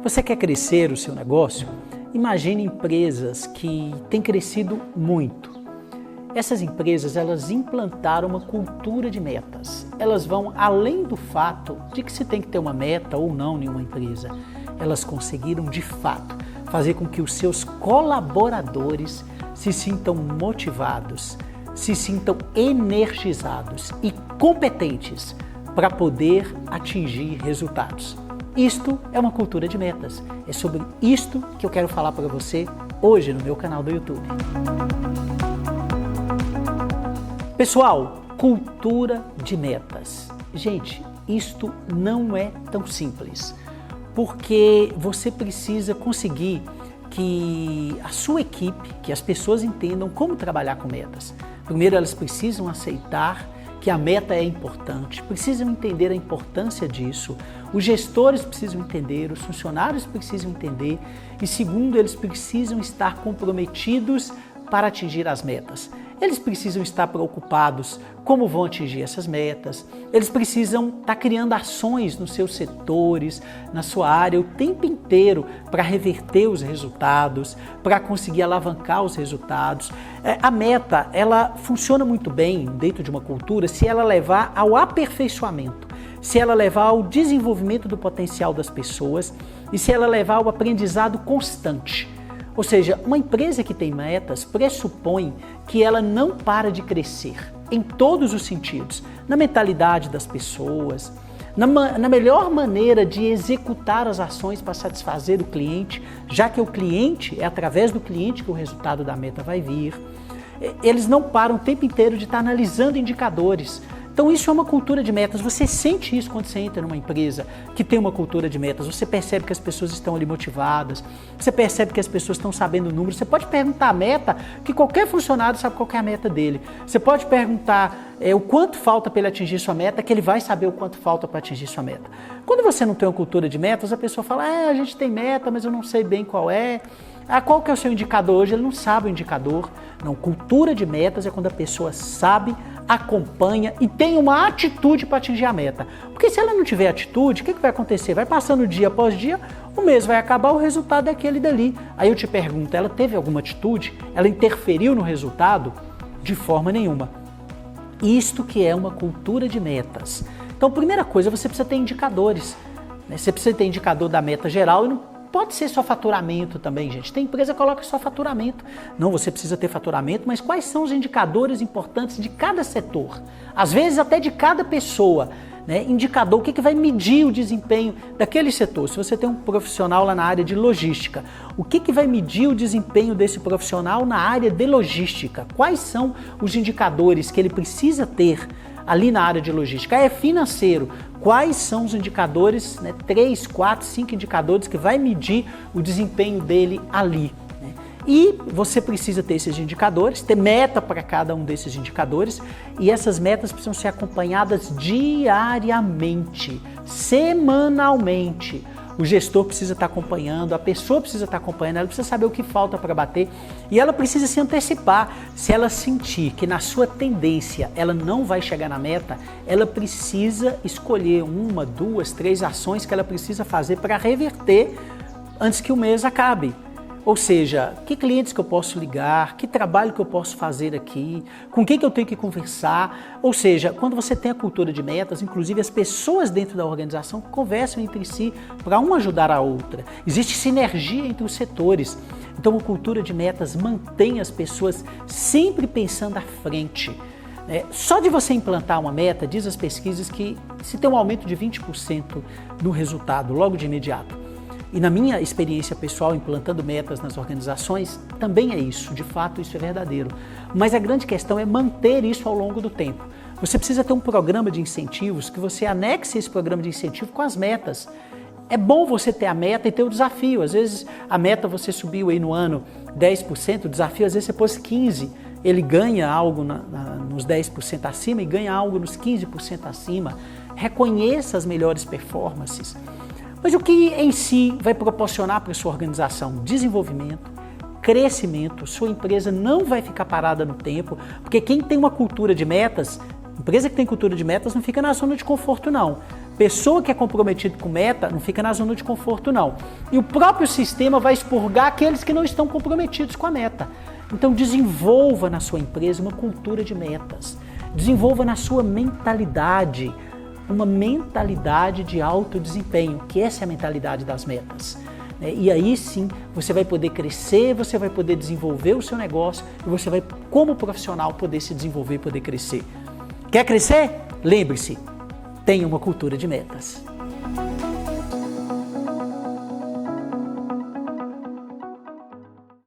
Você quer crescer o seu negócio? Imagine empresas que têm crescido muito. Essas empresas, elas implantaram uma cultura de metas. Elas vão além do fato de que se tem que ter uma meta ou não em uma empresa. Elas conseguiram, de fato, fazer com que os seus colaboradores se sintam motivados, se sintam energizados e competentes para poder atingir resultados. Isto é uma cultura de metas. É sobre isto que eu quero falar para você hoje no meu canal do YouTube. Pessoal, cultura de metas. Gente, isto não é tão simples, porque você precisa conseguir que a sua equipe, que as pessoas entendam como trabalhar com metas. Primeiro, elas precisam aceitar que a meta é importante, precisam entender a importância disso, os gestores precisam entender, os funcionários precisam entender e segundo, eles precisam estar comprometidos para atingir as metas. Eles precisam estar preocupados como vão atingir essas metas, eles precisam estar criando ações nos seus setores, na sua área o tempo inteiro para reverter os resultados, para conseguir alavancar os resultados. A meta, ela funciona muito bem dentro de uma cultura se ela levar ao aperfeiçoamento, se ela levar ao desenvolvimento do potencial das pessoas e se ela levar ao aprendizado constante. Ou seja, uma empresa que tem metas pressupõe que ela não para de crescer em todos os sentidos, na mentalidade das pessoas, na melhor maneira de executar as ações para satisfazer o cliente, já que o cliente, é através do cliente que o resultado da meta vai vir. Eles não param o tempo inteiro de estar analisando indicadores. Então isso é uma cultura de metas, você sente isso quando você entra numa empresa que tem uma cultura de metas, você percebe que as pessoas estão ali motivadas, você percebe que as pessoas estão sabendo o número, você pode perguntar a meta, que qualquer funcionário sabe qual que é a meta dele, você pode perguntar o quanto falta para ele atingir sua meta, que ele vai saber o quanto falta para atingir sua meta. Quando você não tem uma cultura de metas, a pessoa fala, a gente tem meta, mas eu não sei bem qual é. Qual que é o seu indicador hoje? Ele não sabe o indicador. Não, cultura de metas é quando a pessoa sabe, acompanha e tem uma atitude para atingir a meta. Porque se ela não tiver atitude, o que vai acontecer? Vai passando dia após dia, o mês vai acabar, o resultado é aquele dali. Aí eu te pergunto, ela teve alguma atitude? Ela interferiu no resultado? De forma nenhuma. Isto que é uma cultura de metas. Então, primeira coisa, você precisa ter indicadores. Você precisa ter indicador da meta geral e não pode ser só faturamento também, gente. Tem empresa que coloca só faturamento. Não, você precisa ter faturamento, mas quais são os indicadores importantes de cada setor? Às vezes até de cada pessoa. Indicador, o que vai medir o desempenho daquele setor? Se você tem um profissional lá na área de logística, o que vai medir o desempenho desse profissional na área de logística? Quais são os indicadores que ele precisa ter ali na área de logística? É financeiro. Quais são os indicadores, 3, 4, 5 indicadores que vai medir o desempenho dele ali? E você precisa ter esses indicadores, ter meta para cada um desses indicadores e essas metas precisam ser acompanhadas diariamente, semanalmente. O gestor precisa estar acompanhando, a pessoa precisa estar acompanhando, ela precisa saber o que falta para bater e ela precisa se antecipar. Se ela sentir que na sua tendência ela não vai chegar na meta, ela precisa escolher 1, 2, 3 ações que ela precisa fazer para reverter antes que o mês acabe. Ou seja, que clientes que eu posso ligar, que trabalho que eu posso fazer aqui, com quem que eu tenho que conversar. Ou seja, quando você tem a cultura de metas, inclusive as pessoas dentro da organização conversam entre si para uma ajudar a outra. Existe sinergia entre os setores. Então a cultura de metas mantém as pessoas sempre pensando à frente. Só de você implantar uma meta, diz as pesquisas que se tem um aumento de 20% no resultado logo de imediato. E na minha experiência pessoal, implantando metas nas organizações, também é isso, de fato isso é verdadeiro. Mas a grande questão é manter isso ao longo do tempo. Você precisa ter um programa de incentivos que você anexe esse programa de incentivo com as metas. É bom você ter a meta e ter o desafio. Às vezes a meta você subiu aí no ano 10%, o desafio às vezes você pôs 15%. Ele ganha algo nos 10% acima e ganha algo nos 15% acima. Reconheça as melhores performances. Mas o que em si vai proporcionar para a sua organização? Desenvolvimento, crescimento, sua empresa não vai ficar parada no tempo, porque quem tem uma cultura de metas, empresa que tem cultura de metas não fica na zona de conforto não. Pessoa que é comprometida com meta não fica na zona de conforto, não. E o próprio sistema vai expurgar aqueles que não estão comprometidos com a meta. Então desenvolva na sua empresa uma cultura de metas. Desenvolva na sua mentalidade uma mentalidade de alto desempenho, que essa é a mentalidade das metas. E aí sim você vai poder crescer, você vai poder desenvolver o seu negócio e você vai, como profissional, poder se desenvolver e poder crescer. Quer crescer? Lembre-se, tenha uma cultura de metas.